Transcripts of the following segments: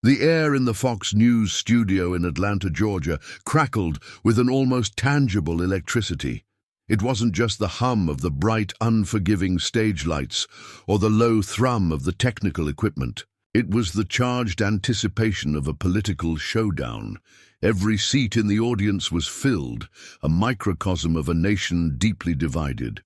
The air in the Fox News studio in Atlanta, Georgia, crackled with an almost tangible electricity. It wasn't just the hum of the bright, unforgiving stage lights or the low thrum of the technical equipment. It was the charged anticipation of a political showdown. Every seat in the audience was filled, a microcosm of a nation deeply divided.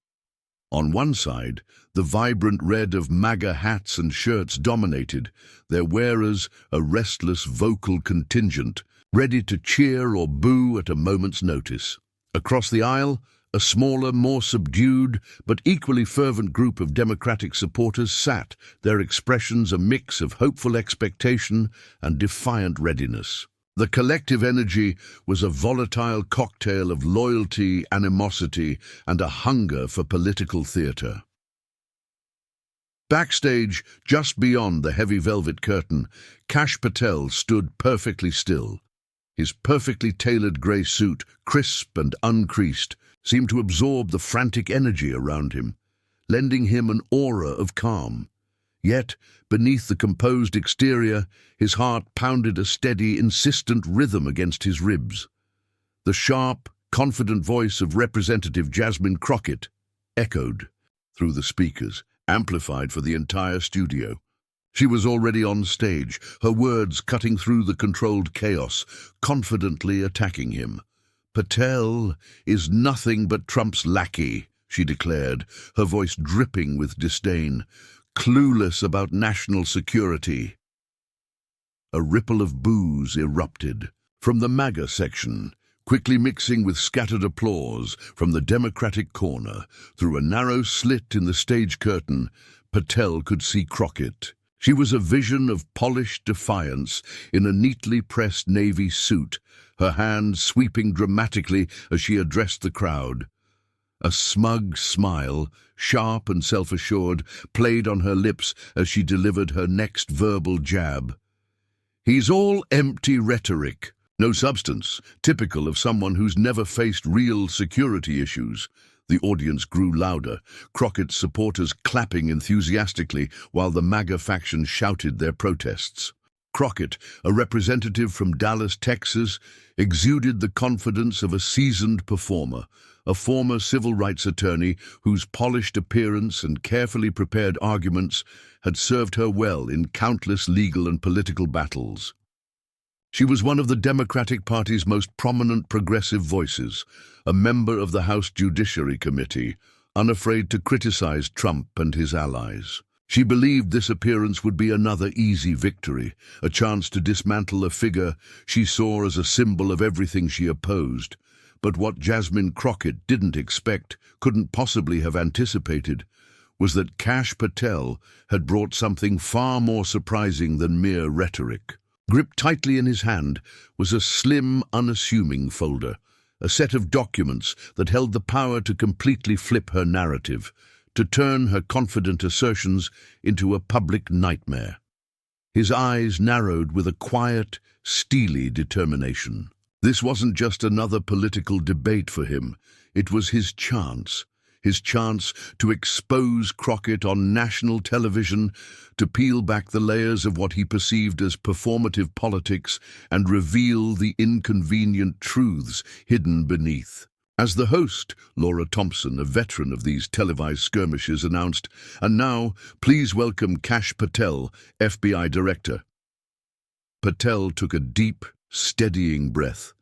On one side, the vibrant red of MAGA hats and shirts dominated, their wearers a restless vocal contingent, ready to cheer or boo at a moment's notice. Across the aisle, a smaller, more subdued, but equally fervent group of Democratic supporters sat, their expressions a mix of hopeful expectation and defiant readiness. The collective energy was a volatile cocktail of loyalty, animosity, and a hunger for political theater. Backstage, just beyond the heavy velvet curtain, Kash Patel stood perfectly still. His perfectly tailored grey suit, crisp and uncreased, seemed to absorb the frantic energy around him, lending him an aura of calm. Yet, beneath the composed exterior, his heart pounded a steady, insistent rhythm against his ribs. The sharp, confident voice of Representative Jasmine Crockett echoed through the speakers, amplified for the entire studio. She was already on stage, her words cutting through the controlled chaos, confidently attacking him. "Patel is nothing but Trump's lackey," she declared, her voice dripping with disdain, "clueless about national security." A ripple of boos erupted from the MAGA section, quickly mixing with scattered applause from the Democratic corner. Through a narrow slit in the stage curtain, Patel could see Crockett. She was a vision of polished defiance in a neatly pressed navy suit, her hand sweeping dramatically as she addressed the crowd. A smug smile, sharp and self-assured, played on her lips as she delivered her next verbal jab. "He's all empty rhetoric, no substance, typical of someone who's never faced real security issues." The audience grew louder, Crockett's supporters clapping enthusiastically while the MAGA faction shouted their protests. Crockett, a representative from Dallas, Texas, exuded the confidence of a seasoned performer, a former civil rights attorney whose polished appearance and carefully prepared arguments had served her well in countless legal and political battles. She was one of the Democratic Party's most prominent progressive voices, a member of the House Judiciary Committee, unafraid to criticize Trump and his allies. She believed this appearance would be another easy victory, a chance to dismantle a figure she saw as a symbol of everything she opposed. But what Jasmine Crockett didn't expect, couldn't possibly have anticipated, was that Kash Patel had brought something far more surprising than mere rhetoric. Gripped tightly in his hand was a slim, unassuming folder, a set of documents that held the power to completely flip her narrative, to turn her confident assertions into a public nightmare. His eyes narrowed with a quiet, steely determination. This wasn't just another political debate for him, it was his chance to expose Crockett on national television, to peel back the layers of what he perceived as performative politics and reveal the inconvenient truths hidden beneath. As the host, Laura Thompson, a veteran of these televised skirmishes, announced, "And now, please welcome Kash Patel, FBI Director." Patel took a deep, steadying breath.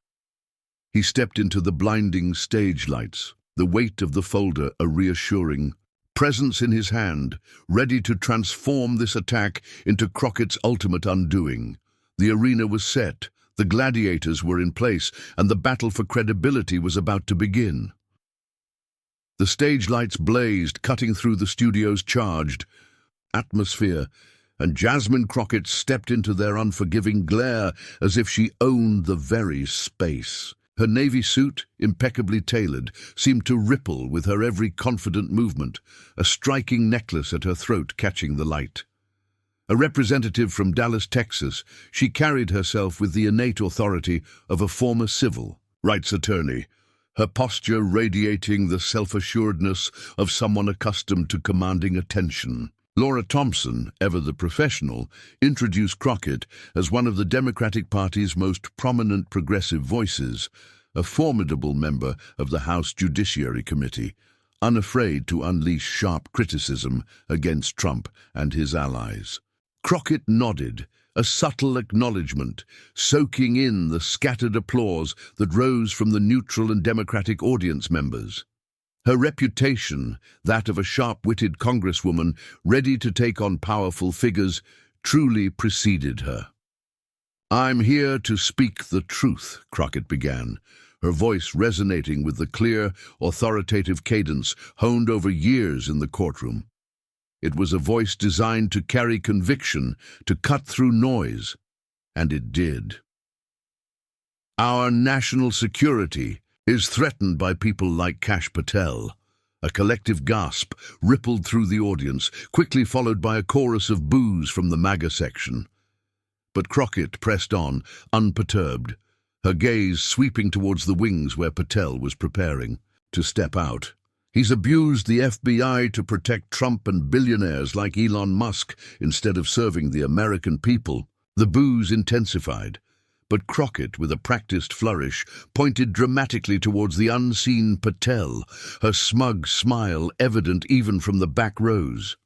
He stepped into the blinding stage lights, the weight of the folder a reassuring presence in his hand, ready to transform this attack into Crockett's ultimate undoing. The arena was set, the gladiators were in place, and the battle for credibility was about to begin. The stage lights blazed, cutting through the studio's charged atmosphere, and Jasmine Crockett stepped into their unforgiving glare as if she owned the very space. Her navy suit, impeccably tailored, seemed to ripple with her every confident movement, a striking necklace at her throat catching the light. A representative from Dallas, Texas, she carried herself with the innate authority of a former civil rights attorney, her posture radiating the self-assuredness of someone accustomed to commanding attention. Laura Thompson, ever the professional, introduced Crockett as one of the Democratic Party's most prominent progressive voices, a formidable member of the House Judiciary Committee, unafraid to unleash sharp criticism against Trump and his allies. Crockett nodded, a subtle acknowledgement, soaking in the scattered applause that rose from the neutral and Democratic audience members. Her reputation, that of a sharp-witted congresswoman ready to take on powerful figures, truly preceded her. "I'm here to speak the truth," Crockett began, her voice resonating with the clear, authoritative cadence honed over years in the courtroom. It was a voice designed to carry conviction, to cut through noise, and it did. "Our national security is threatened by people like Kash Patel." A collective gasp rippled through the audience, quickly followed by a chorus of boos from the MAGA section. But Crockett pressed on, unperturbed, her gaze sweeping towards the wings where Patel was preparing to step out. "He's abused the FBI to protect Trump and billionaires like Elon Musk instead of serving the American people." The boos intensified, but Crockett, with a practiced flourish, pointed dramatically towards the unseen Patel, her smug smile evident even from the back rows.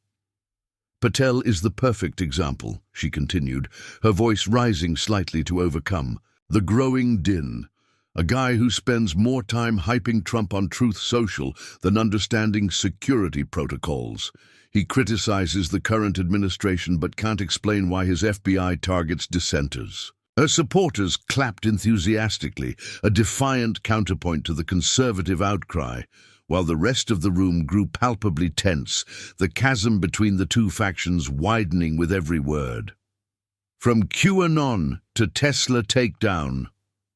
"Patel is the perfect example," she continued, her voice rising slightly to overcome the growing din. "A guy who spends more time hyping Trump on Truth Social than understanding security protocols. He criticizes the current administration but can't explain why his FBI targets dissenters." Her supporters clapped enthusiastically, a defiant counterpoint to the conservative outcry, while the rest of the room grew palpably tense, the chasm between the two factions widening with every word. "From QAnon to Tesla takedown,"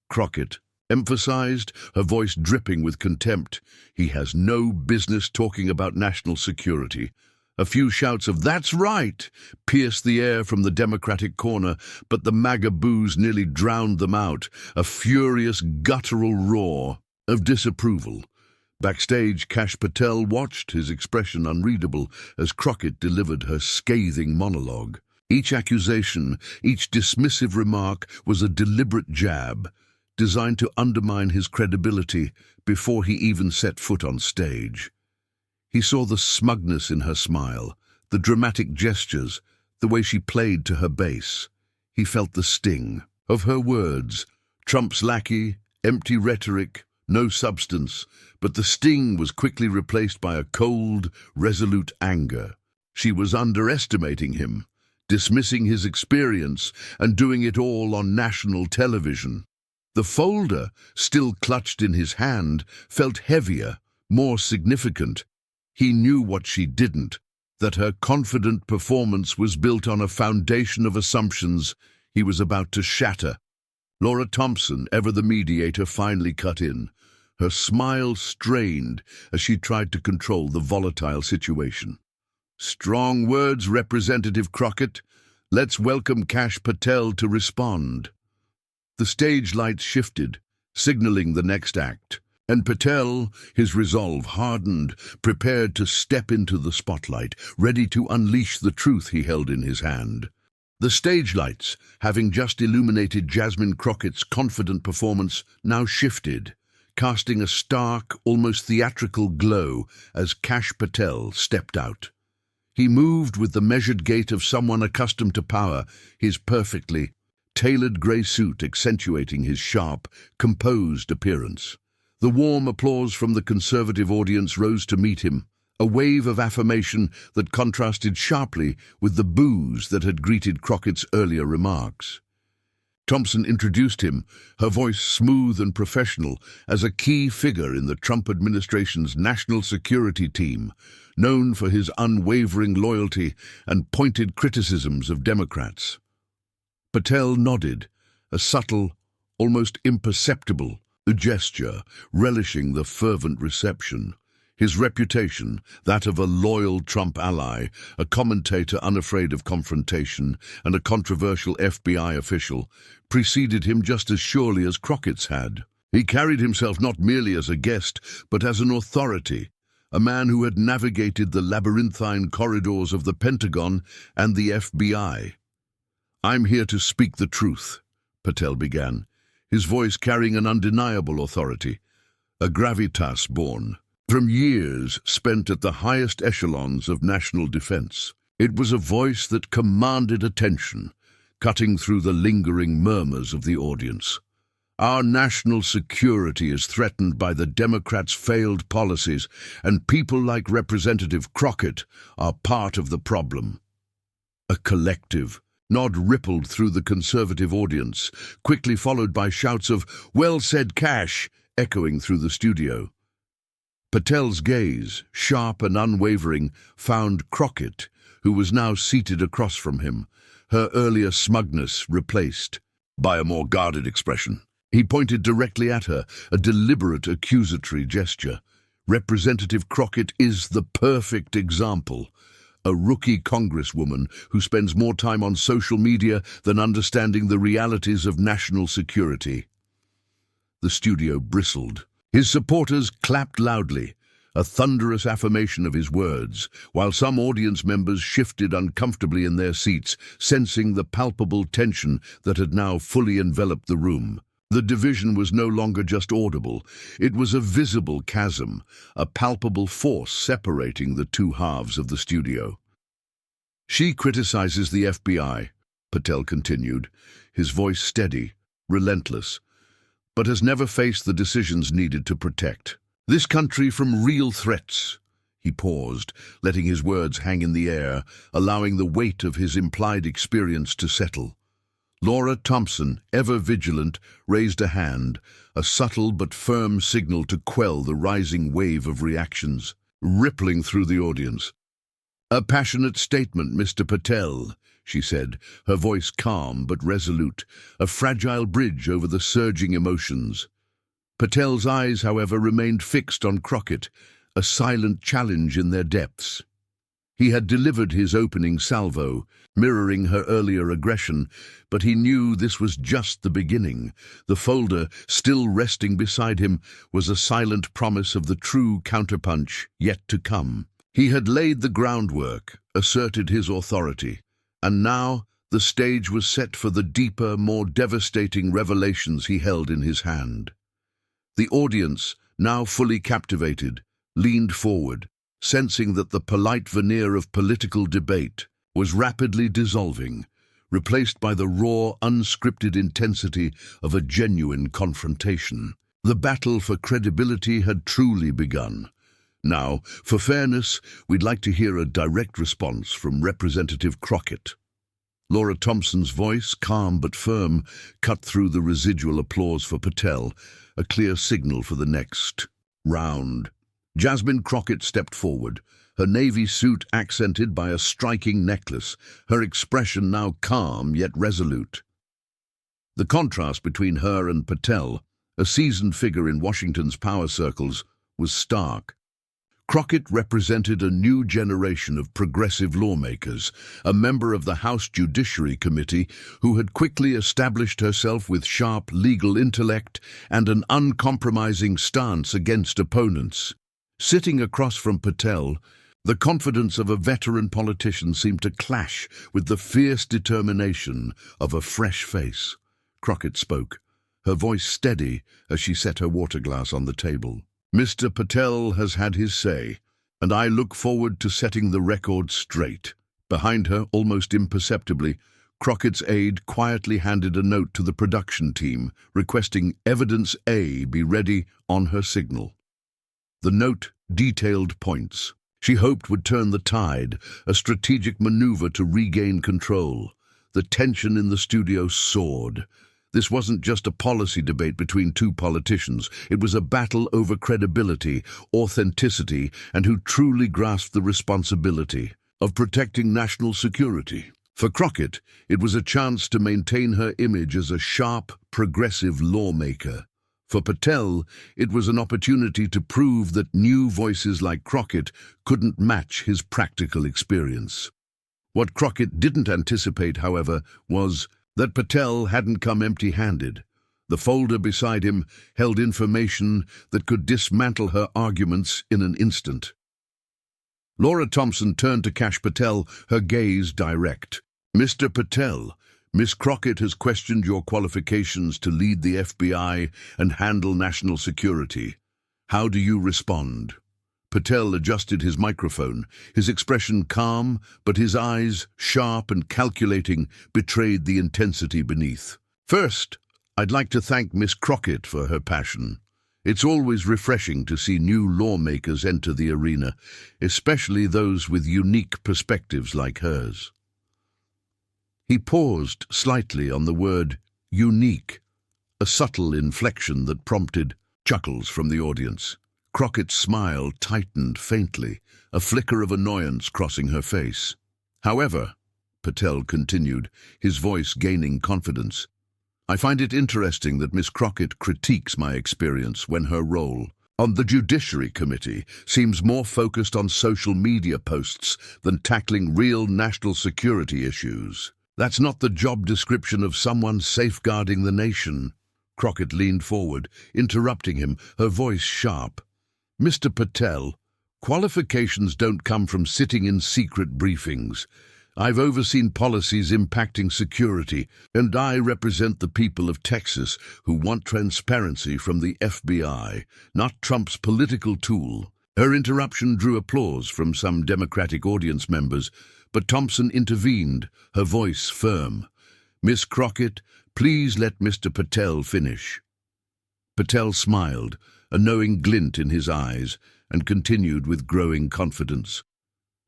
Crockett emphasized, her voice dripping with contempt. "He has no business talking about national security." A few shouts of "That's right!" pierced the air from the Democratic corner, but the MAGA boos nearly drowned them out, a furious guttural roar of disapproval. Backstage, Kash Patel watched, his expression unreadable, as Crockett delivered her scathing monologue. Each accusation, each dismissive remark was a deliberate jab, designed to undermine his credibility before he even set foot on stage. He saw the smugness in her smile, the dramatic gestures, the way she played to her base. He felt the sting of her words, Trump's lackey, empty rhetoric, no substance, but the sting was quickly replaced by a cold, resolute anger. She was underestimating him, dismissing his experience, and doing it all on national television. The folder, still clutched in his hand, felt heavier, more significant. He knew what she didn't, that her confident performance was built on a foundation of assumptions he was about to shatter. Laura Thompson, ever the mediator, finally cut in, her smile strained as she tried to control the volatile situation. "Strong words, Representative Crockett. Let's welcome Kash Patel to respond." The stage lights shifted, signaling the next act, and Patel, his resolve hardened, prepared to step into the spotlight, ready to unleash the truth he held in his hand. The stage lights, having just illuminated Jasmine Crockett's confident performance, now shifted, casting a stark, almost theatrical glow as Kash Patel stepped out. He moved with the measured gait of someone accustomed to power, his perfectly tailored grey suit accentuating his sharp, composed appearance. The warm applause from the conservative audience rose to meet him, a wave of affirmation that contrasted sharply with the boos that had greeted Crockett's earlier remarks. Thompson introduced him, her voice smooth and professional, as a key figure in the Trump administration's national security team, known for his unwavering loyalty and pointed criticisms of Democrats. Patel nodded, a subtle, almost imperceptible gesture, relishing the fervent reception. His reputation, that of a loyal Trump ally, a commentator unafraid of confrontation, and a controversial FBI official, preceded him just as surely as Crockett's had. He carried himself not merely as a guest, but as an authority, a man who had navigated the labyrinthine corridors of the Pentagon and the FBI. "I'm here to speak the truth," Patel began, his voice carrying an undeniable authority, a gravitas born from years spent at the highest echelons of national defense. It was a voice that commanded attention, cutting through the lingering murmurs of the audience. "Our national security is threatened by the Democrats' failed policies, and people like Representative Crockett are part of the problem." A collective nod rippled through the conservative audience, quickly followed by shouts of "Well said, Kash," echoing through the studio. Patel's gaze, sharp and unwavering, found Crockett, who was now seated across from him, her earlier smugness replaced by a more guarded expression. He pointed directly at her, a deliberate accusatory gesture. "Representative Crockett is the perfect example. A rookie congresswoman who spends more time on social media than understanding the realities of national security." The studio bristled. His supporters clapped loudly, a thunderous affirmation of his words, while some audience members shifted uncomfortably in their seats, sensing the palpable tension that had now fully enveloped the room. The division was no longer just audible. It was a visible chasm, a palpable force separating the two halves of the studio. "She criticizes the FBI," Patel continued, his voice steady, relentless, "but has never faced the decisions needed to protect this country from real threats." He paused, letting his words hang in the air, allowing the weight of his implied experience to settle. Laura Thompson, ever vigilant, raised a hand, a subtle but firm signal to quell the rising wave of reactions, rippling through the audience. "A passionate statement, Mr. Patel," she said, her voice calm but resolute, a fragile bridge over the surging emotions. Patel's eyes, however, remained fixed on Crockett, a silent challenge in their depths. He had delivered his opening salvo, mirroring her earlier aggression, but he knew this was just the beginning. The folder, still resting beside him, was a silent promise of the true counterpunch yet to come. He had laid the groundwork, asserted his authority, and now the stage was set for the deeper, more devastating revelations he held in his hand. The audience, now fully captivated, leaned forward, sensing that the polite veneer of political debate was rapidly dissolving, replaced by the raw, unscripted intensity of a genuine confrontation. The battle for credibility had truly begun. Now, for fairness, we'd like to hear a direct response from Representative Crockett. Laura Thompson's voice, calm but firm, cut through the residual applause for Patel, a clear signal for the next round. Jasmine Crockett stepped forward, her navy suit accented by a striking necklace, her expression now calm yet resolute. The contrast between her and Patel, a seasoned figure in Washington's power circles, was stark. Crockett represented a new generation of progressive lawmakers, a member of the House Judiciary Committee who had quickly established herself with sharp legal intellect and an uncompromising stance against opponents. Sitting across from Patel, the confidence of a veteran politician seemed to clash with the fierce determination of a fresh face. Crockett spoke, her voice steady as she set her water glass on the table. "Mr. Patel has had his say, and I look forward to setting the record straight." Behind her, almost imperceptibly, Crockett's aide quietly handed a note to the production team, requesting Evidence A be ready on her signal. The note detailed points she hoped would turn the tide, a strategic maneuver to regain control. The tension in the studio soared. This wasn't just a policy debate between two politicians. It was a battle over credibility, authenticity, and who truly grasped the responsibility of protecting national security. For Crockett, it was a chance to maintain her image as a sharp, progressive lawmaker. For Patel, it was an opportunity to prove that new voices like Crockett couldn't match his practical experience. What Crockett didn't anticipate, however, was that Patel hadn't come empty-handed. The folder beside him held information that could dismantle her arguments in an instant. Laura Thompson turned to Kash Patel, her gaze direct. "Mr. Patel, Miss Crockett has questioned your qualifications to lead the FBI and handle national security. How do you respond?" Patel adjusted his microphone, his expression calm, but his eyes, sharp and calculating, betrayed the intensity beneath. "First, I'd like to thank Miss Crockett for her passion. It's always refreshing to see new lawmakers enter the arena, especially those with unique perspectives like hers." He paused slightly on the word unique, a subtle inflection that prompted chuckles from the audience. Crockett's smile tightened faintly, a flicker of annoyance crossing her face. "However," Patel continued, his voice gaining confidence, "I find it interesting that Miss Crockett critiques my experience when her role on the Judiciary Committee seems more focused on social media posts than tackling real national security issues. That's not the job description of someone safeguarding the nation." Crockett leaned forward, interrupting him, her voice sharp. "Mr. Patel, qualifications don't come from sitting in secret briefings. I've overseen policies impacting security, and I represent the people of Texas who want transparency from the FBI, not Trump's political tool." Her interruption drew applause from some Democratic audience members, but Thompson intervened, her voice firm. "Miss Crockett, please let Mr. Patel finish." Patel smiled, a knowing glint in his eyes, and continued with growing confidence.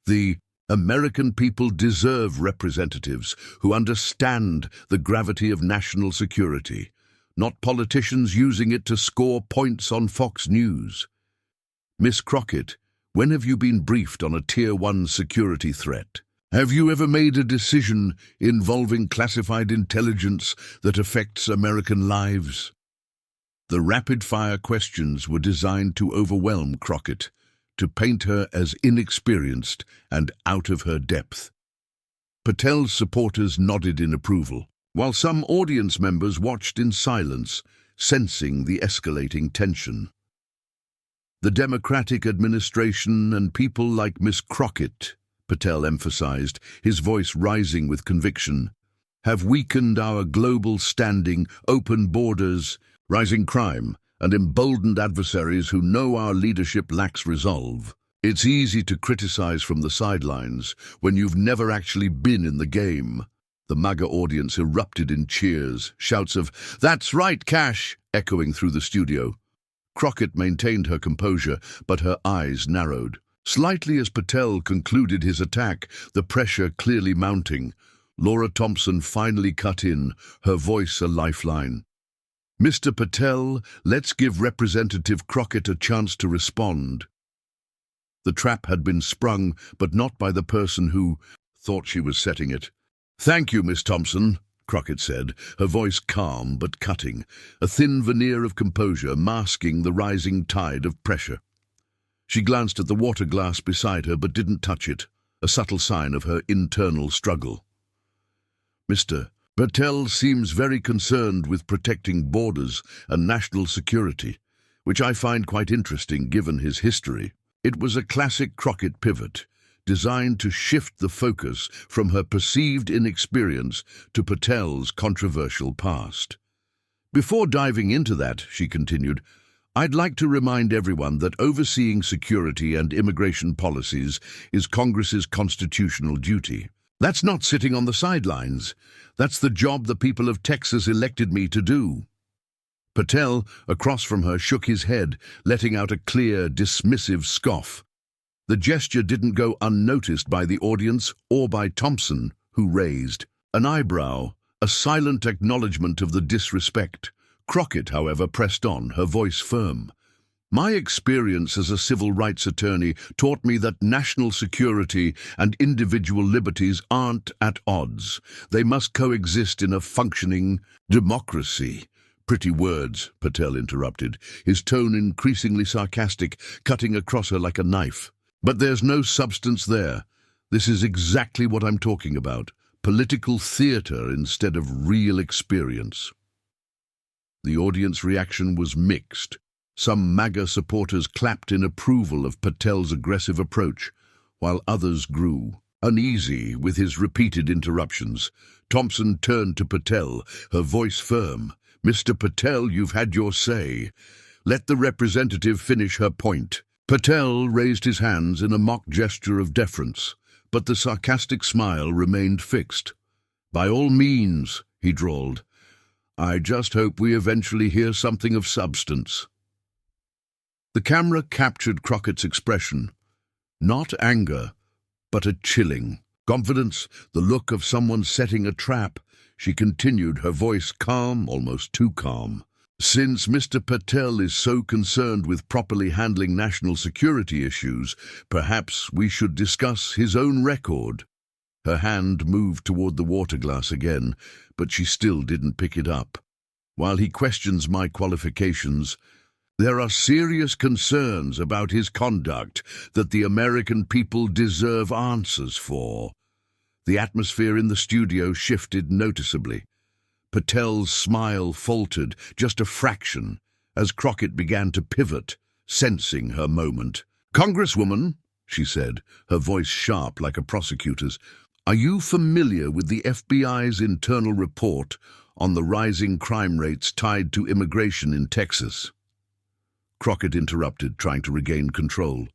"The American people deserve representatives who understand the gravity of national security, not politicians using it to score points on Fox News. Miss Crockett, when have you been briefed on a Tier 1 security threat? Have you ever made a decision involving classified intelligence that affects American lives?" The rapid-fire questions were designed to overwhelm Crockett, to paint her as inexperienced and out of her depth. Patel's supporters nodded in approval, while some audience members watched in silence, sensing the escalating tension. "The Democratic administration and people like Miss Crockett," Patel emphasized, his voice rising with conviction, "have weakened our global standing, open borders, rising crime, and emboldened adversaries who know our leadership lacks resolve. It's easy to criticize from the sidelines when you've never actually been in the game." The MAGA audience erupted in cheers, shouts of "That's right, Kash!" echoing through the studio. Crockett maintained her composure, but her eyes narrowed. Slightly as Patel concluded his attack, the pressure clearly mounting, Laura Thompson finally cut in, her voice a lifeline. "Mr. Patel, let's give Representative Crockett a chance to respond." The trap had been sprung, but not by the person who thought she was setting it. "Thank you, Miss Thompson," Crockett said, her voice calm but cutting, a thin veneer of composure masking the rising tide of pressure. She glanced at the water glass beside her but didn't touch it, a subtle sign of her internal struggle. "Mr. Patel seems very concerned with protecting borders and national security, which I find quite interesting given his history." It was a classic Crockett pivot, designed to shift the focus from her perceived inexperience to Patel's controversial past. "Before diving into that," she continued, "I'd like to remind everyone that overseeing security and immigration policies is Congress's constitutional duty. That's not sitting on the sidelines. That's the job the people of Texas elected me to do." Patel, across from her, shook his head, letting out a clear, dismissive scoff. The gesture didn't go unnoticed by the audience or by Thompson, who raised an eyebrow, a silent acknowledgement of the disrespect. Crockett, however, pressed on, her voice firm. "My experience as a civil rights attorney taught me that national security and individual liberties aren't at odds. They must coexist in a functioning democracy." "Pretty words," Patel interrupted, his tone increasingly sarcastic, cutting across her like a knife. "But there's no substance there. This is exactly what I'm talking about. Political theater instead of real experience." The audience reaction was mixed. Some MAGA supporters clapped in approval of Patel's aggressive approach, while others grew. Uneasy with his repeated interruptions, Thompson turned to Patel, her voice firm. "Mr. Patel, you've had your say. Let the representative finish her point." Patel raised his hands in a mock gesture of deference, but the sarcastic smile remained fixed. "By all means," he drawled. "I just hope we eventually hear something of substance." The camera captured Crockett's expression. Not anger, but a chilling confidence, the look of someone setting a trap. She continued, her voice calm, almost too calm. "Since Mr. Patel is so concerned with properly handling national security issues, perhaps we should discuss his own record." Her hand moved toward the water glass again, but she still didn't pick it up. "While he questions my qualifications, there are serious concerns about his conduct that the American people deserve answers for." The atmosphere in the studio shifted noticeably. Patel's smile faltered just a fraction as Crockett began to pivot, sensing her moment. "Congresswoman," she said, her voice sharp like a prosecutor's, "are you familiar with the FBI's internal report on the rising crime rates tied to immigration in Texas?" Crockett interrupted, trying to regain control.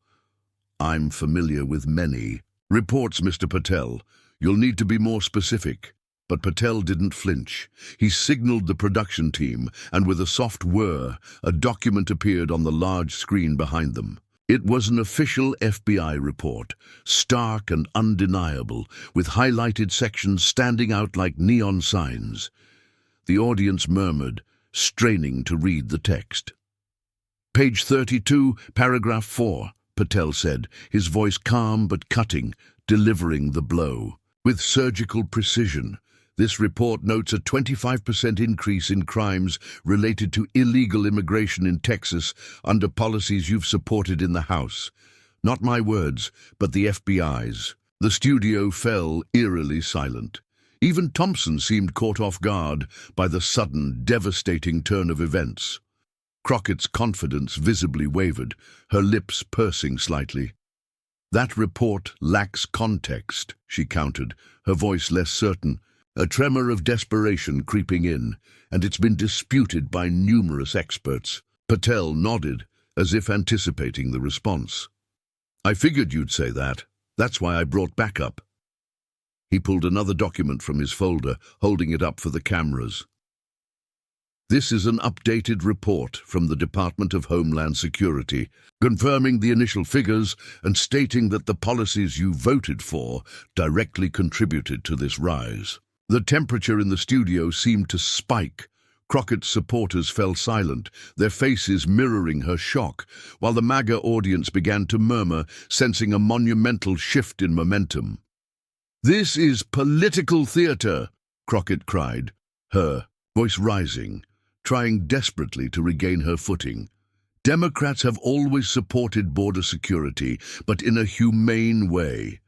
"I'm familiar with many reports, Mr. Patel. You'll need to be more specific." But Patel didn't flinch. He signaled the production team, and with a soft whir, a document appeared on the large screen behind them. It was an official FBI report, stark and undeniable, with highlighted sections standing out like neon signs. The audience murmured, straining to read the text. "Page 32, paragraph 4, Patel said, his voice calm but cutting, delivering the blow. "With surgical precision, this report notes a 25% increase in crimes related to illegal immigration in Texas under policies you've supported in the House. Not my words, but the FBI's." The studio fell eerily silent. Even Thompson seemed caught off guard by the sudden, devastating turn of events. Crockett's confidence visibly wavered, her lips pursing slightly. "That report lacks context," she countered, her voice less certain, a tremor of desperation creeping in, "and it's been disputed by numerous experts." Patel nodded, as if anticipating the response. "I figured you'd say that. That's why I brought backup." He pulled another document from his folder, holding it up for the cameras. "This is an updated report from the Department of Homeland Security, confirming the initial figures and stating that the policies you voted for directly contributed to this rise." The temperature in the studio seemed to spike. Crockett's supporters fell silent, their faces mirroring her shock, while the MAGA audience began to murmur, sensing a monumental shift in momentum. "This is political theater," Crockett cried, her voice rising, trying desperately to regain her footing. "Democrats have always supported border security, but in a humane way."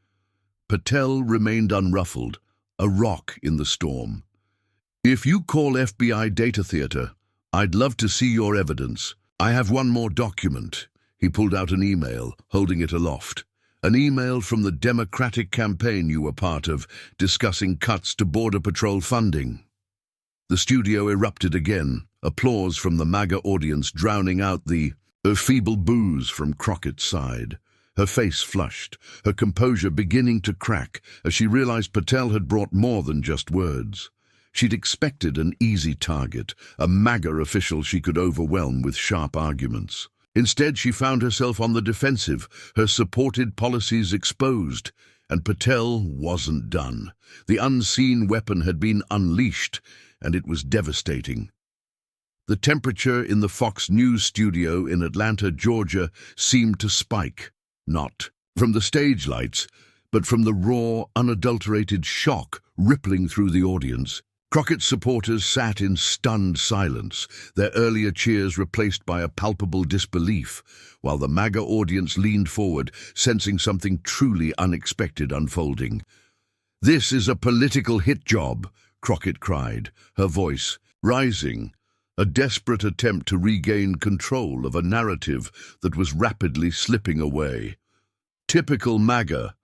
Patel remained unruffled, a rock in the storm. "If you call FBI data theater, I'd love to see your evidence. I have one more document." He pulled out an email, holding it aloft. "An email from the Democratic campaign you were part of, discussing cuts to Border Patrol funding." The studio erupted again, applause from the MAGA audience drowning out the feeble boos from Crockett's side. Her face flushed, her composure beginning to crack as she realized Patel had brought more than just words. She'd expected an easy target, a MAGA official she could overwhelm with sharp arguments. Instead, she found herself on the defensive, her supported policies exposed, and Patel wasn't done. The unseen weapon had been unleashed, and it was devastating. The temperature in the Fox News studio in Atlanta, Georgia, seemed to spike, not from the stage lights, but from the raw, unadulterated shock rippling through the audience. Crockett's supporters sat in stunned silence, their earlier cheers replaced by a palpable disbelief, while the MAGA audience leaned forward, sensing something truly unexpected unfolding. "This is a political hit job," Crockett cried, her voice rising, a desperate attempt to regain control of a narrative that was rapidly slipping away. Typical MAGA,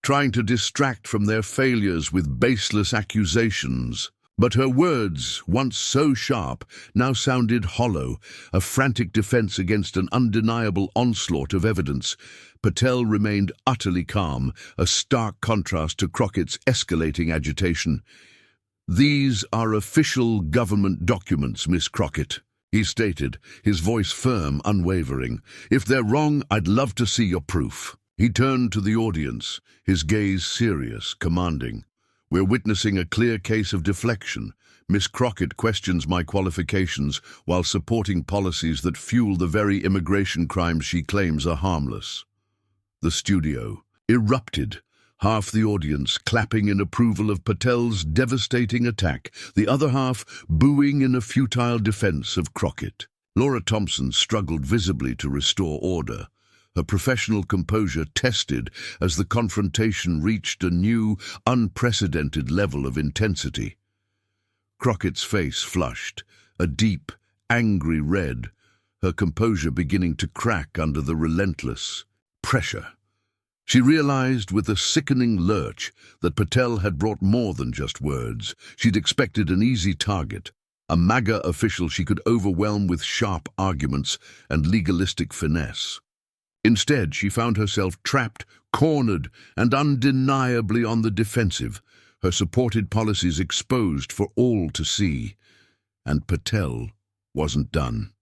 trying to distract from their failures with baseless accusations. But her words, once so sharp, now sounded hollow, a frantic defense against an undeniable onslaught of evidence. Patel remained utterly calm, a stark contrast to Crockett's escalating agitation. "These are official government documents, Miss Crockett," he stated, his voice firm, unwavering. "If they're wrong, I'd love to see your proof." He turned to the audience, his gaze serious, commanding. "We're witnessing a clear case of deflection. Miss Crockett questions my qualifications while supporting policies that fuel the very immigration crimes she claims are harmless." The studio erupted, half the audience clapping in approval of Patel's devastating attack, the other half booing in a futile defense of Crockett. Laura Thompson struggled visibly to restore order, her professional composure tested as the confrontation reached a new, unprecedented level of intensity. Crockett's face flushed, a deep, angry red, her composure beginning to crack under the relentless pressure. She realized with a sickening lurch that Patel had brought more than just words. She'd expected an easy target, a MAGA official she could overwhelm with sharp arguments and legalistic finesse. Instead, she found herself trapped, cornered, and undeniably on the defensive, her supported policies exposed for all to see. And Patel wasn't done.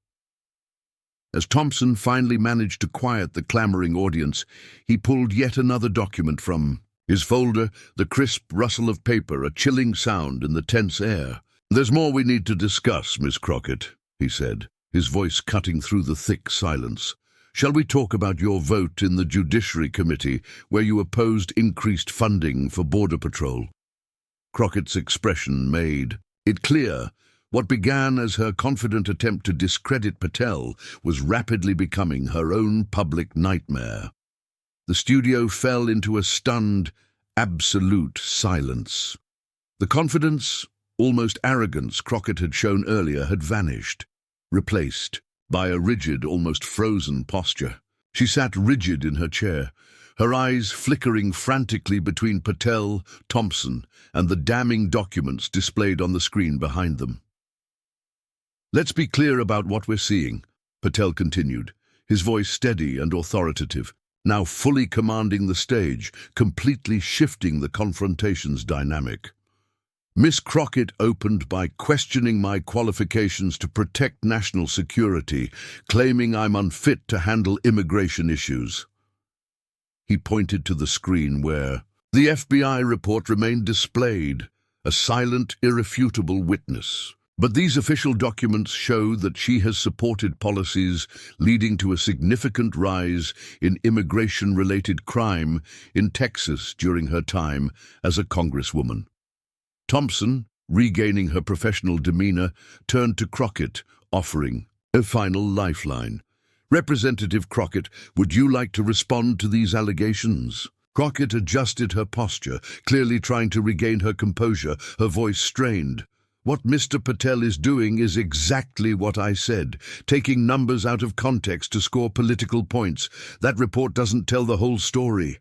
As Thompson finally managed to quiet the clamoring audience, he pulled yet another document from his folder, the crisp rustle of paper, a chilling sound in the tense air. "There's more we need to discuss, Miss Crockett," he said, his voice cutting through the thick silence. "Shall we talk about your vote in the Judiciary Committee, where you opposed increased funding for Border Patrol?" Crockett's expression made it clear what began as her confident attempt to discredit Patel was rapidly becoming her own public nightmare. The studio fell into a stunned, absolute silence. The confidence, almost arrogance Crockett had shown earlier had vanished, replaced by a rigid, almost frozen posture. She sat rigid in her chair, her eyes flickering frantically between Patel, Thompson, and the damning documents displayed on the screen behind them. "Let's be clear about what we're seeing," Patel continued, his voice steady and authoritative, now fully commanding the stage, completely shifting the confrontation's dynamic. "Miss Crockett opened by questioning my qualifications to protect national security, claiming I'm unfit to handle immigration issues." He pointed to the screen where the FBI report remained displayed, a silent, irrefutable witness. "But these official documents show that she has supported policies leading to a significant rise in immigration-related crime in Texas during her time as a congresswoman." Thompson, regaining her professional demeanor, turned to Crockett, offering a final lifeline. "Representative Crockett, would you like to respond to these allegations?" Crockett adjusted her posture, clearly trying to regain her composure, her voice strained. "What Mr. Patel is doing is exactly what I said, taking numbers out of context to score political points. That report doesn't tell the whole story."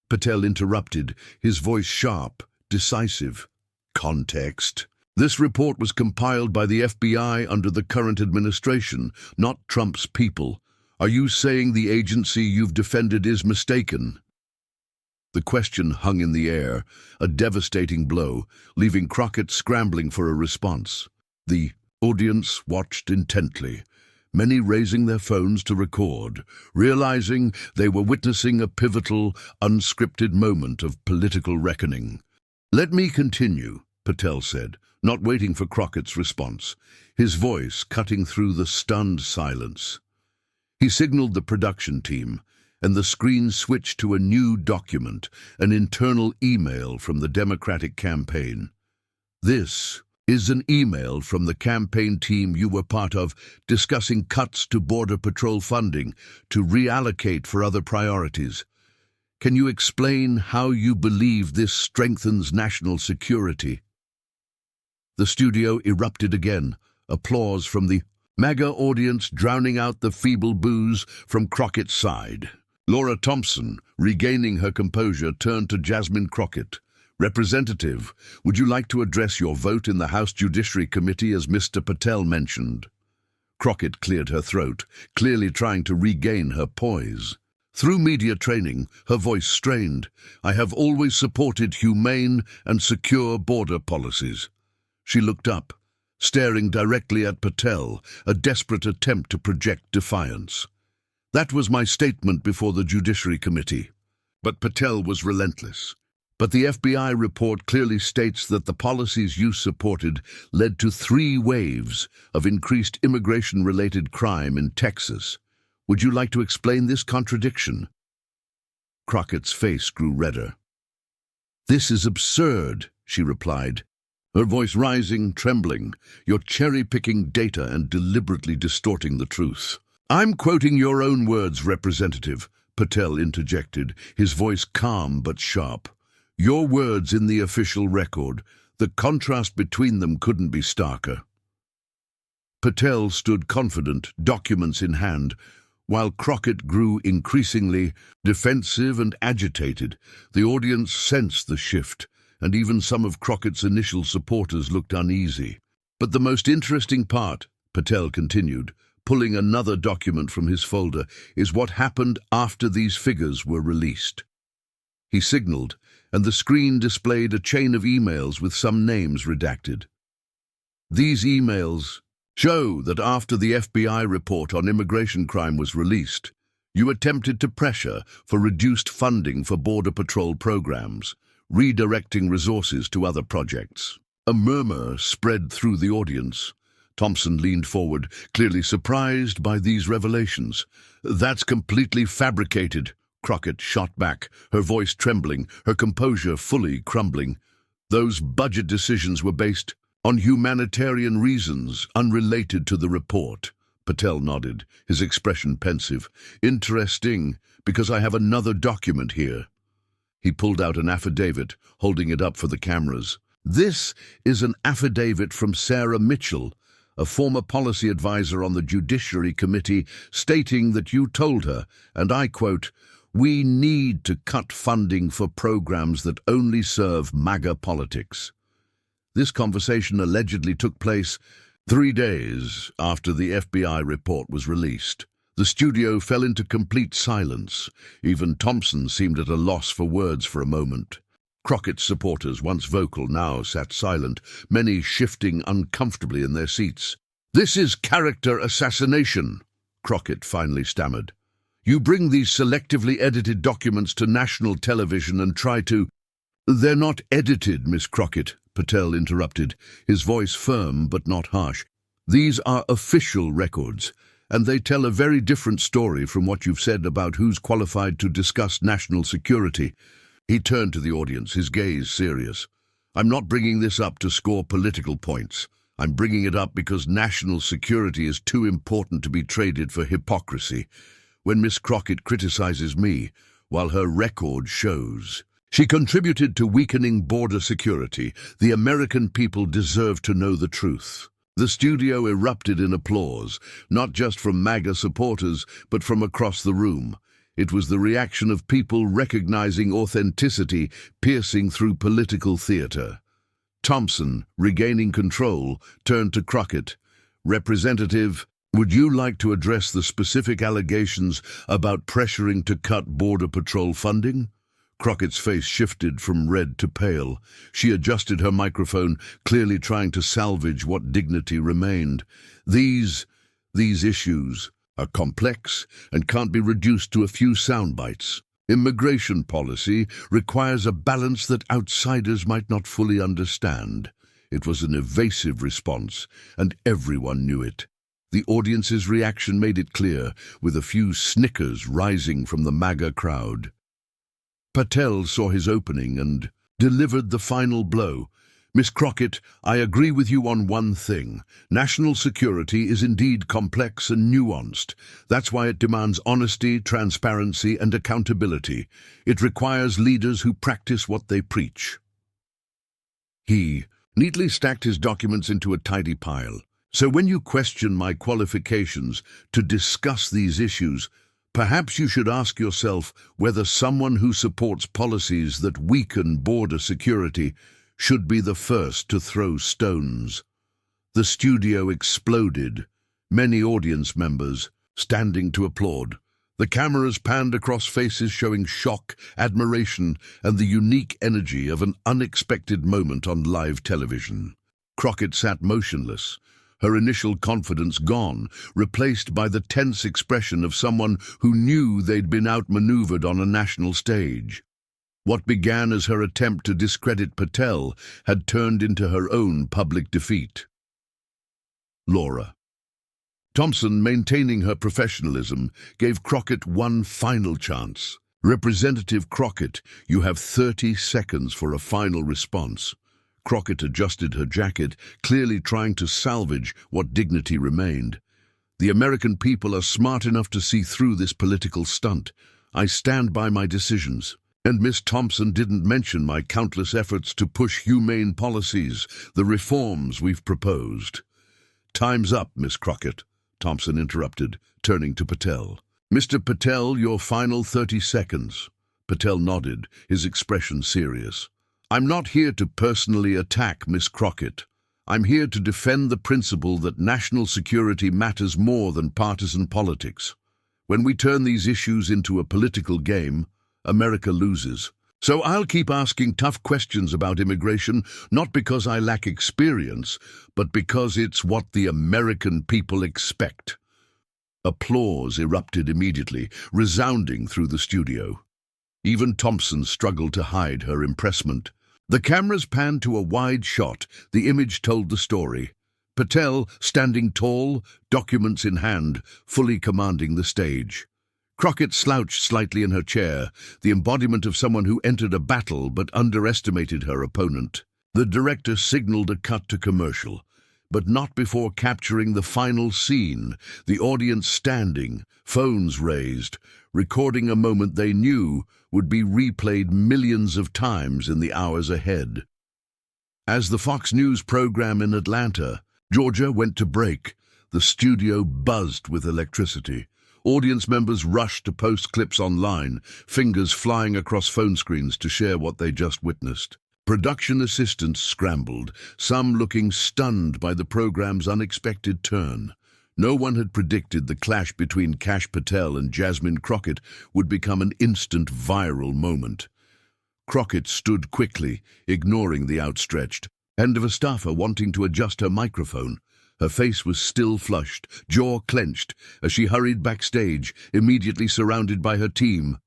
Patel interrupted, his voice sharp, decisive. "Context. This report was compiled by the FBI under the current administration, not Trump's people. Are you saying the agency you've defended is mistaken?" The question hung in the air, a devastating blow, leaving Crockett scrambling for a response. The audience watched intently, many raising their phones to record, realizing they were witnessing a pivotal, unscripted moment of political reckoning. "Let me continue," Patel said, not waiting for Crockett's response, his voice cutting through the stunned silence. He signaled the production team, and the screen switched to a new document, an internal email from the Democratic campaign. "This is an email from the campaign team you were part of, discussing cuts to Border Patrol funding to reallocate for other priorities. Can you explain how you believe this strengthens national security?" The studio erupted again, applause from the MAGA audience drowning out the feeble boos from Crockett's side. Laura Thompson, regaining her composure, turned to Jasmine Crockett. Representative, would you like to address your vote in the House Judiciary Committee as Mr. Patel mentioned? Crockett cleared her throat, clearly trying to regain her poise. Through media training, her voice strained. I have always supported humane and secure border policies. She looked up, staring directly at Patel, a desperate attempt to project defiance. That was my statement before the Judiciary Committee. But Patel was relentless. But the FBI report clearly states that the policies you supported led to 3 waves of increased immigration-related crime in Texas. Would you like to explain this contradiction? Crockett's face grew redder. This is absurd, she replied, her voice rising, trembling. You're cherry-picking data and deliberately distorting the truth. I'm quoting your own words, Representative, Patel interjected, his voice calm but sharp. Your words in the official record. The contrast between them couldn't be starker. Patel stood confident, documents in hand, while Crockett grew increasingly defensive and agitated. The audience sensed the shift, and even some of Crockett's initial supporters looked uneasy. But the most interesting part, Patel continued, pulling another document from his folder, is what happened after these figures were released. He signaled, and the screen displayed a chain of emails with some names redacted. These emails show that after the FBI report on immigration crime was released, you attempted to pressure for reduced funding for Border Patrol programs, redirecting resources to other projects. A murmur spread through the audience. Thompson leaned forward, clearly surprised by these revelations. That's completely fabricated, Crockett shot back, her voice trembling, her composure fully crumbling. Those budget decisions were based on humanitarian reasons unrelated to the report. Patel nodded, his expression pensive. Interesting, because I have another document here. He pulled out an affidavit, holding it up for the cameras. This is an affidavit from Sarah Mitchell, a former policy advisor on the Judiciary Committee, stating that you told her, and I quote, "We need to cut funding for programs that only serve MAGA politics." This conversation allegedly took place 3 days after the FBI report was released. The studio fell into complete silence. Even Thompson seemed at a loss for words for a moment. Crockett's supporters, once vocal, now sat silent, many shifting uncomfortably in their seats. "This is character assassination," Crockett finally stammered. "You bring these selectively edited documents to national television and try to—" "They're not edited, Miss Crockett," Patel interrupted, his voice firm but not harsh. "These are official records, and they tell a very different story from what you've said about who's qualified to discuss national security." He turned to the audience, his gaze serious. "I'm not bringing this up to score political points. I'm bringing it up because national security is too important to be traded for hypocrisy. When Miss Crockett criticizes me, while her record shows she contributed to weakening border security, the American people deserve to know the truth." The studio erupted in applause, not just from MAGA supporters, but from across the room. It was the reaction of people recognizing authenticity piercing through political theater. Thompson, regaining control, turned to Crockett. "Representative, would you like to address the specific allegations about pressuring to cut Border Patrol funding?" Crockett's face shifted from red to pale. She adjusted her microphone, clearly trying to salvage what dignity remained. These issues are complex and can't be reduced to a few sound bites. Immigration policy requires a balance that outsiders might not fully understand. It was an evasive response, and everyone knew it. The audience's reaction made it clear, with a few snickers rising from the MAGA crowd. Patel saw his opening and delivered the final blow. "Miss Crockett, I agree with you on one thing. National security is indeed complex and nuanced. That's why it demands honesty, transparency, and accountability. It requires leaders who practice what they preach." He neatly stacked his documents into a tidy pile. "So when you question my qualifications to discuss these issues, Perhaps you should ask yourself whether someone who supports policies that weaken border security should be the first to throw stones. The studio exploded, many audience members standing to applaud. The cameras panned across faces showing shock, admiration, and the unique energy of an unexpected moment on live television. Crockett sat motionless, her initial confidence gone, replaced by the tense expression of someone who knew they'd been outmaneuvered on a national stage. What began as her attempt to discredit Patel had turned into her own public defeat. Laura Thompson, maintaining her professionalism, gave Crockett one final chance. "Representative Crockett, you have 30 seconds for a final response." Crockett adjusted her jacket, clearly trying to salvage what dignity remained. "The American people are smart enough to see through this political stunt. I stand by my decisions. And Miss Thompson didn't mention my countless efforts to push humane policies, the reforms we've proposed." "Time's up, Miss Crockett," Thompson interrupted, turning to Patel. "Mr. Patel, your final 30 seconds. Patel nodded, his expression serious. "I'm not here to personally attack Miss Crockett. I'm here to defend the principle that national security matters more than partisan politics. When we turn these issues into a political game, America loses. So I'll keep asking tough questions about immigration, not because I lack experience, but because it's what the American people expect." Applause erupted immediately, resounding through the studio. Even Thompson struggled to hide her impressment. The cameras panned to a wide shot. The image told the story. Patel, standing tall, documents in hand, fully commanding the stage. Crockett slouched slightly in her chair, the embodiment of someone who entered a battle but underestimated her opponent. The director signaled a cut to commercial, but not before capturing the final scene, the audience standing, phones raised, recording a moment they knew would be replayed millions of times in the hours ahead. As the Fox News program in Atlanta, Georgia, went to break, the studio buzzed with electricity. Audience members rushed to post clips online, fingers flying across phone screens to share what they just witnessed. Production assistants scrambled, some looking stunned by the program's unexpected turn. No one had predicted the clash between Kash Patel and Jasmine Crockett would become an instant viral moment. Crockett stood quickly, ignoring the outstretched hand of a staffer wanting to adjust her microphone. Her face was still flushed, jaw clenched, as she hurried backstage, immediately surrounded by her team.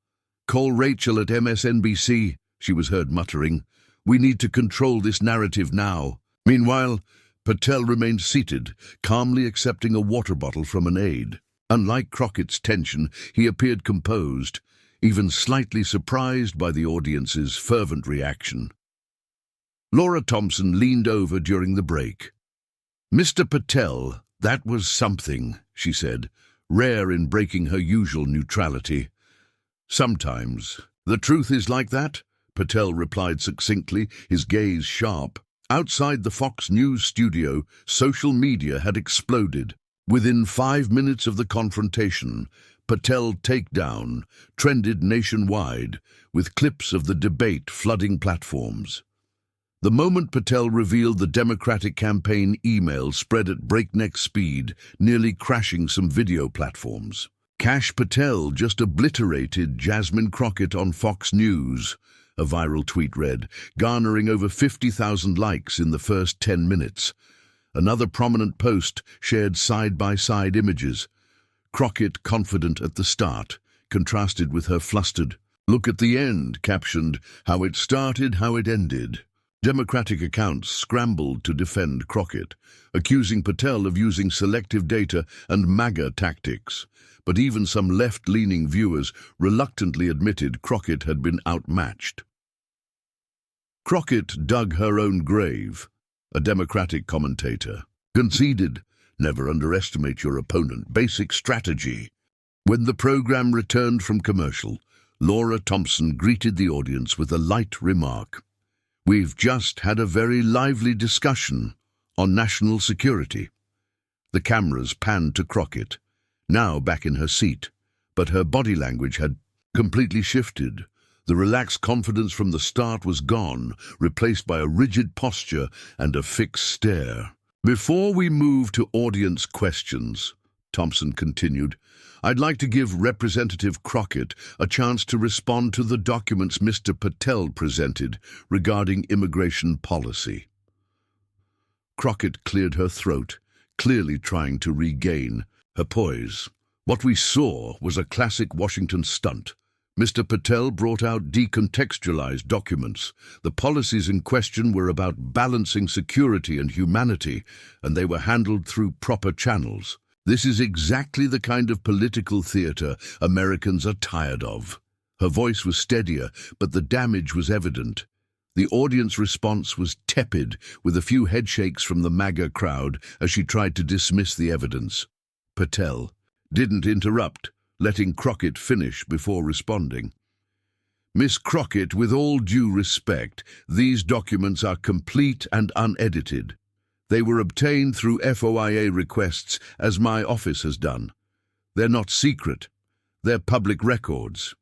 "Call Rachel at MSNBC," she was heard muttering. "We need to control this narrative now." Meanwhile, Patel remained seated, calmly accepting a water bottle from an aide. Unlike Crockett's tension, he appeared composed, even slightly surprised by the audience's fervent reaction. Laura Thompson leaned over during the break. "Mr. Patel, that was something," she said, rare in breaking her usual neutrality. "Sometimes. The truth is like that," Patel replied succinctly, his gaze sharp. Outside the Fox News studio, social media had exploded. Within 5 minutes of the confrontation, Patel takedown trended nationwide, with clips of the debate flooding platforms. The moment Patel revealed the Democratic campaign email spread at breakneck speed, nearly crashing some video platforms. "Kash Patel just obliterated Jasmine Crockett on Fox News," a viral tweet read, garnering over 50,000 likes in the first 10 minutes. Another prominent post shared side-by-side images. Crockett confident at the start, contrasted with her flustered "Look at the end," captioned, "How it started, how it ended." Democratic accounts scrambled to defend Crockett, accusing Patel of using selective data and MAGA tactics. But even some left-leaning viewers reluctantly admitted Crockett had been outmatched. "Crockett dug her own grave," a Democratic commentator conceded. "Never underestimate your opponent. Basic strategy." When the program returned from commercial, Laura Thompson greeted the audience with a light remark. "We've just had a very lively discussion on national security." The cameras panned to Crockett, now back in her seat, But her body language had completely shifted. The relaxed confidence from the start was gone, replaced by a rigid posture and a fixed stare. "Before we move to audience questions," Thompson continued, "I'd like to give Representative Crockett a chance to respond to the documents Mr. Patel presented regarding immigration policy." Crockett cleared her throat, clearly trying to regain her poise. "What we saw was a classic Washington stunt. Mr. Patel brought out decontextualized documents. The policies in question were about balancing security and humanity, and they were handled through proper channels. This is exactly the kind of political theater Americans are tired of." Her voice was steadier, but the damage was evident. The audience response was tepid, with a few headshakes from the MAGA crowd as she tried to dismiss the evidence. Patel didn't interrupt, letting Crockett finish before responding. "Miss Crockett, with all due respect, these documents are complete and unedited. They were obtained through FOIA requests, as my office has done. They're not secret. They're public records."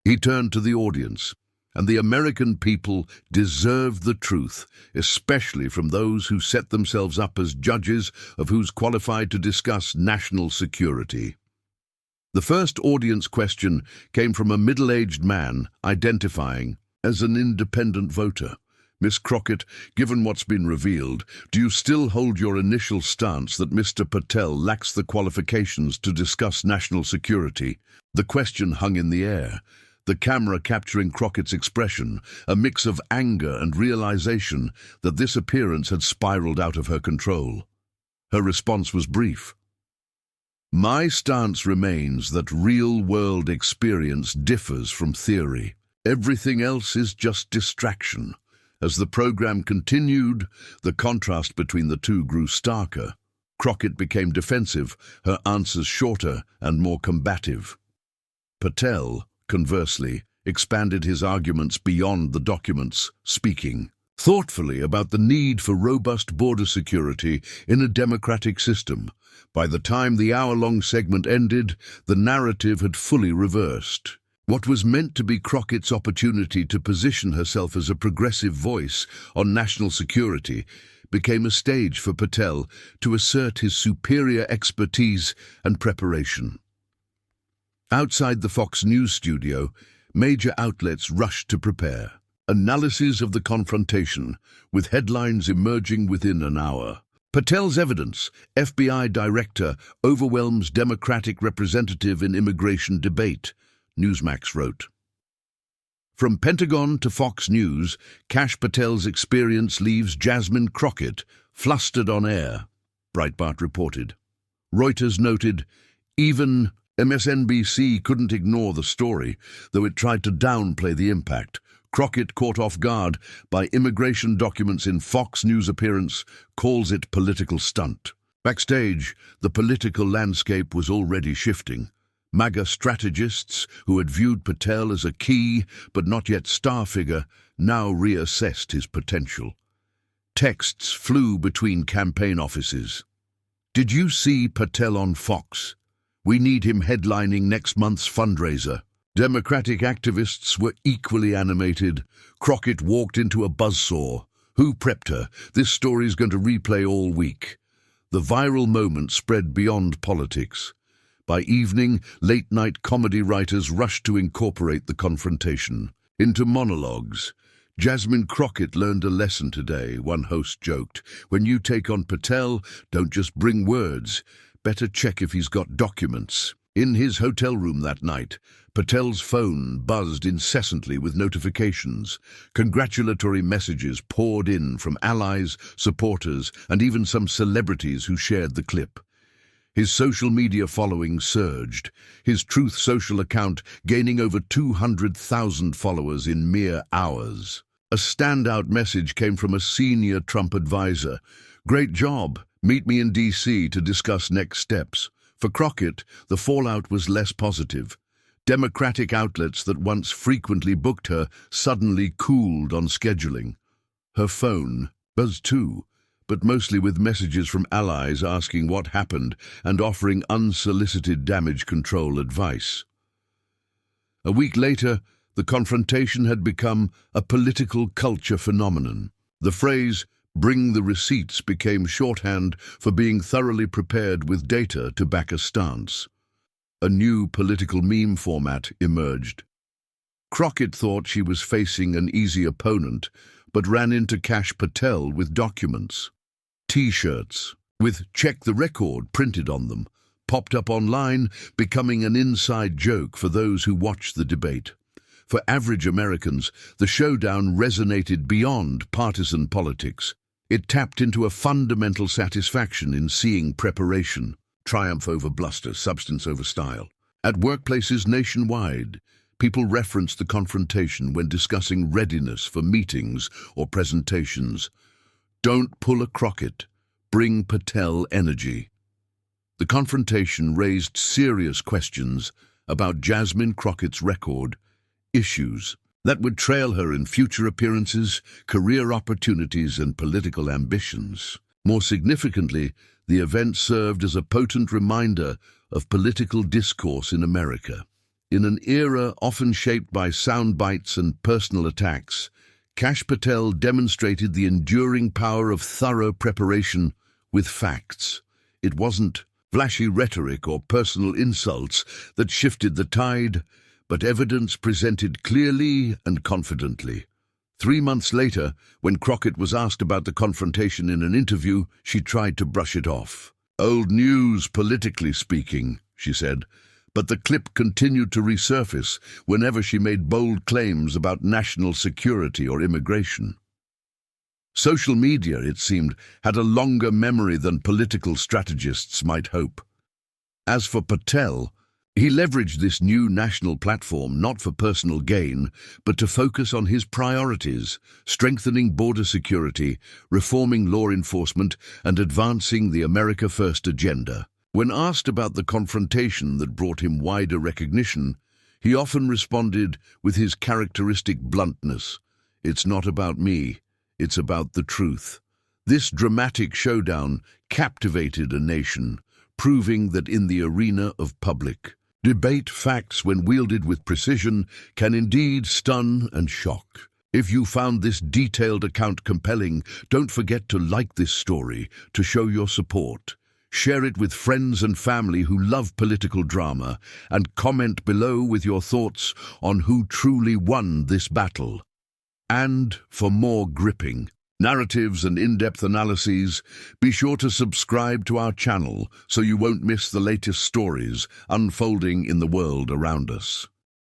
He turned to the audience, and the American people deserve the truth, especially from those who set themselves up as judges of who's qualified to discuss national security. The first audience question came from a middle-aged man identifying as an independent voter. "Miss Crockett, given what's been revealed, do you still hold your initial stance that Mr. Patel lacks the qualifications to discuss national security?" The question hung in the air, the camera capturing Crockett's expression, a mix of anger and realization that this appearance had spiraled out of her control. Her response was brief. "My stance remains that real-world experience differs from theory. Everything else is just distraction." As the program continued, the contrast between the two grew starker. Crockett became defensive, her answers shorter and more combative. Patel, conversely, expanded his arguments beyond the documents, speaking thoughtfully about the need for robust border security in a democratic system. By the time the hour-long segment ended, the narrative had fully reversed. What was meant to be Crockett's opportunity to position herself as a progressive voice on national security became a stage for Patel to assert his superior expertise and preparation. Outside the Fox News studio, major outlets rushed to prepare. Analyses of the confrontation, with headlines emerging within an hour. "Patel's evidence, FBI director overwhelms Democratic representative in immigration debate," Newsmax wrote. From Pentagon to Fox News, Kash Patel's experience leaves Jasmine Crockett flustered on air, Breitbart reported. Reuters noted, even MSNBC couldn't ignore the story, though it tried to downplay the impact. Crockett, caught off guard by immigration documents in Fox News appearance, calls it political stunt. Backstage, the political landscape was already shifting. MAGA strategists, who had viewed Patel as a key but not yet star figure, now reassessed his potential. Texts flew between campaign offices. "Did you see Patel on Fox? We need him headlining next month's fundraiser." Democratic activists were equally animated. Crockett walked into a buzzsaw. Who prepped her? This story's going to replay all week. The viral moment spread beyond politics. By evening, late-night comedy writers rushed to incorporate the confrontation into monologues. "Jasmine Crockett learned a lesson today," one host joked. "When you take on Patel, don't just bring words. Better check if he's got documents." In his hotel room that night, Patel's phone buzzed incessantly with notifications. Congratulatory messages poured in from allies, supporters, and even some celebrities who shared the clip. His social media following surged, his Truth Social account gaining over 200,000 followers in mere hours. A standout message came from a senior Trump advisor. "Great job. Meet me in D.C. to discuss next steps." For Crockett, the fallout was less positive. Democratic outlets that once frequently booked her suddenly cooled on scheduling. Her phone buzzed too, but mostly with messages from allies asking what happened and offering unsolicited damage control advice. A week later, the confrontation had become a political culture phenomenon. The phrase, "bring the receipts," became shorthand for being thoroughly prepared with data to back a stance. A new political meme format emerged. Crockett thought she was facing an easy opponent, but ran into Kash Patel with documents. T-shirts with "Check the Record" printed on them popped up online, becoming an inside joke for those who watched the debate. For average Americans, the showdown resonated beyond partisan politics. It tapped into a fundamental satisfaction in seeing preparation, triumph over bluster, substance over style. At workplaces nationwide, people referenced the confrontation when discussing readiness for meetings or presentations. Don't pull a Crockett, bring Patel energy. The confrontation raised serious questions about Jasmine Crockett's record, issues that would trail her in future appearances, career opportunities, and political ambitions. More significantly, the event served as a potent reminder of political discourse in America. In an era often shaped by sound bites and personal attacks, Kash Patel demonstrated the enduring power of thorough preparation with facts. It wasn't flashy rhetoric or personal insults that shifted the tide, but evidence presented clearly and confidently. 3 months later, when Crockett was asked about the confrontation in an interview, she tried to brush it off. "Old news, politically speaking," she said, but the clip continued to resurface whenever she made bold claims about national security or immigration. Social media, it seemed, had a longer memory than political strategists might hope. As for Patel, he leveraged this new national platform not for personal gain, but to focus on his priorities: strengthening border security, reforming law enforcement, and advancing the America First agenda. When asked about the confrontation that brought him wider recognition, he often responded with his characteristic bluntness: "It's not about me, it's about the truth." This dramatic showdown captivated a nation, proving that in the arena of public debate, facts, when wielded with precision, can indeed stun and shock. If you found this detailed account compelling, don't forget to like this story to show your support. Share it with friends and family who love political drama, and comment below with your thoughts on who truly won this battle. And for more gripping narratives and in-depth analyses, be sure to subscribe to our channel so you won't miss the latest stories unfolding in the world around us.